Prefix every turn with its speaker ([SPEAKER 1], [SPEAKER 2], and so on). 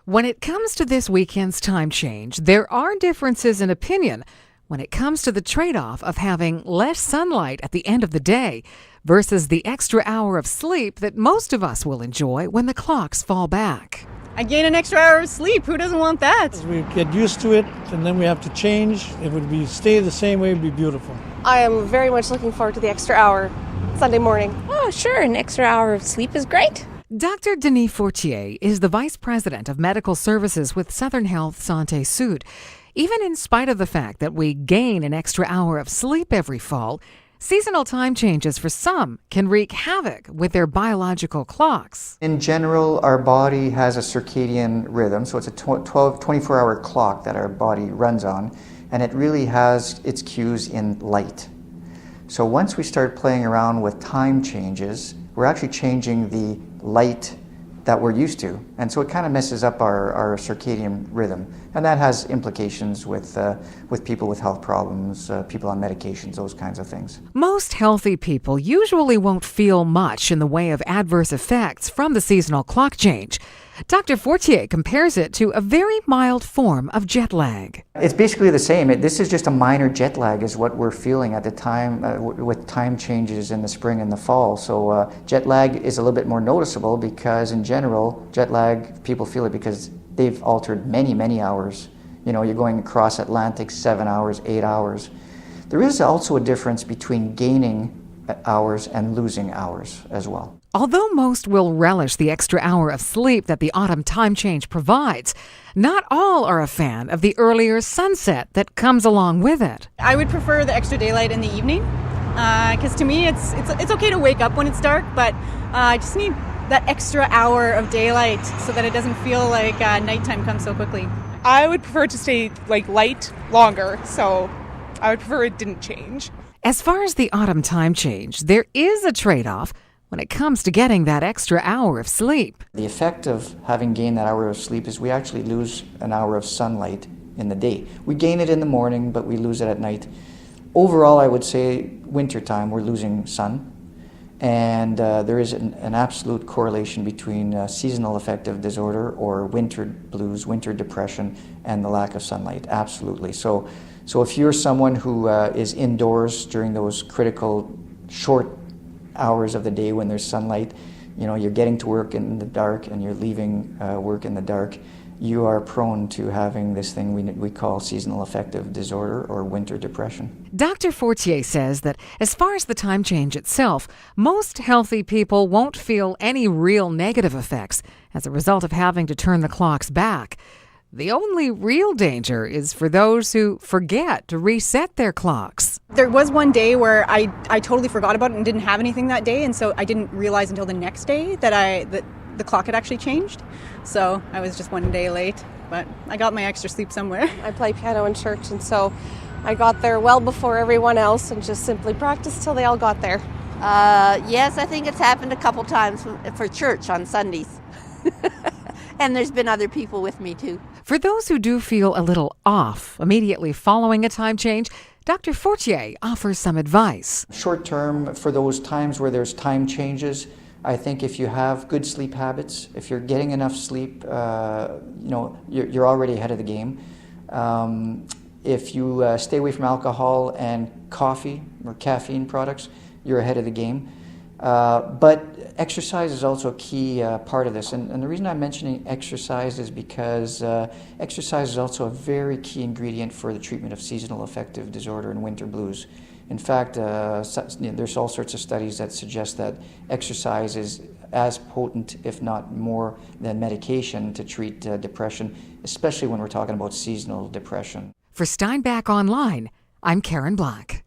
[SPEAKER 1] When it comes to this weekend's time change, there are differences in opinion when it comes to the trade-off of having less sunlight at the end of the day versus the extra hour of sleep that most of us will enjoy when the clocks fall back.
[SPEAKER 2] I gain an extra hour of sleep. Who doesn't want that?
[SPEAKER 3] We get used to it, and then we have to change. If it would stay the same way, it would be beautiful.
[SPEAKER 4] I am very much looking forward to the extra hour Sunday morning.
[SPEAKER 5] Oh, sure. An extra hour of sleep is great.
[SPEAKER 1] Dr. Denis Fortier is the Vice President of Medical Services with Southern Health Santé Sud. Even in spite of the fact that we gain an extra hour of sleep every fall, seasonal time changes for some can wreak havoc with their biological clocks.
[SPEAKER 6] In general, our body has a circadian rhythm, so it's a 24-hour clock that our body runs on, and it really has its cues in light. So once we start playing around with time changes, we're actually changing the light that we're used to, and so it kind of messes up our circadian rhythm, and that has implications with people with health problems, people on medications, those kinds of things.
[SPEAKER 1] Most healthy people usually won't feel much in the way of adverse effects from the seasonal clock change. Dr. Fortier compares it to a very mild form of jet lag.
[SPEAKER 6] It's basically the same. This is just a minor jet lag is what we're feeling at the time with time changes in the spring and the fall. So jet lag is a little bit more noticeable because in general, jet lag, people feel it because they've altered many, many hours. You know, you're going across Atlantic 7 hours, 8 hours. There is also a difference between gaining hours and losing hours as well.
[SPEAKER 1] Although most will relish the extra hour of sleep that the autumn time change provides, not all are a fan of the earlier sunset that comes along with it.
[SPEAKER 2] I would prefer the extra daylight in the evening because to me it's okay to wake up when it's dark, but I just need that extra hour of daylight so that it doesn't feel like nighttime comes so quickly.
[SPEAKER 7] I would prefer to stay light longer, so I would prefer it didn't change.
[SPEAKER 1] As far as the autumn time change, there is a trade-off when it comes to getting that extra hour of sleep.
[SPEAKER 6] The effect of having gained that hour of sleep is we actually lose an hour of sunlight in the day. We gain it in the morning, but we lose it at night. Overall, I would say wintertime, we're losing sun. And there is an absolute correlation between seasonal affective disorder or winter blues, winter depression, and the lack of sunlight. Absolutely. So if you're someone who is indoors during those critical short hours of the day when there's sunlight, you know, you're getting to work in the dark and you're leaving work in the dark, you are prone to having this thing we call seasonal affective disorder or winter depression.
[SPEAKER 1] Dr. Fortier says that as far as the time change itself, most healthy people won't feel any real negative effects as a result of having to turn the clocks back. The only real danger is for those who forget to reset their clocks.
[SPEAKER 2] There was one day where I totally forgot about it and didn't have anything that day, and so I didn't realize until the next day that the clock had actually changed. So I was just one day late, but I got my extra sleep somewhere.
[SPEAKER 4] I play piano in church, and so I got there well before everyone else and just simply practiced till they all got there.
[SPEAKER 5] Yes, I think it's happened a couple times for church on Sundays. And there's been other people with me too.
[SPEAKER 1] For those who do feel a little off immediately following a time change, Dr. Fortier offers some advice.
[SPEAKER 6] Short term, for those times where there's time changes, I think if you have good sleep habits, if you're getting enough sleep, you're already ahead of the game. If you stay away from alcohol and coffee or caffeine products, you're ahead of the game. But exercise is also a key part of this. And the reason I'm mentioning exercise is because exercise is also a very key ingredient for the treatment of seasonal affective disorder and winter blues. In fact, there's all sorts of studies that suggest that exercise is as potent, if not more, than medication to treat depression, especially when we're talking about seasonal depression.
[SPEAKER 1] For Steinbach Online, I'm Karen Black.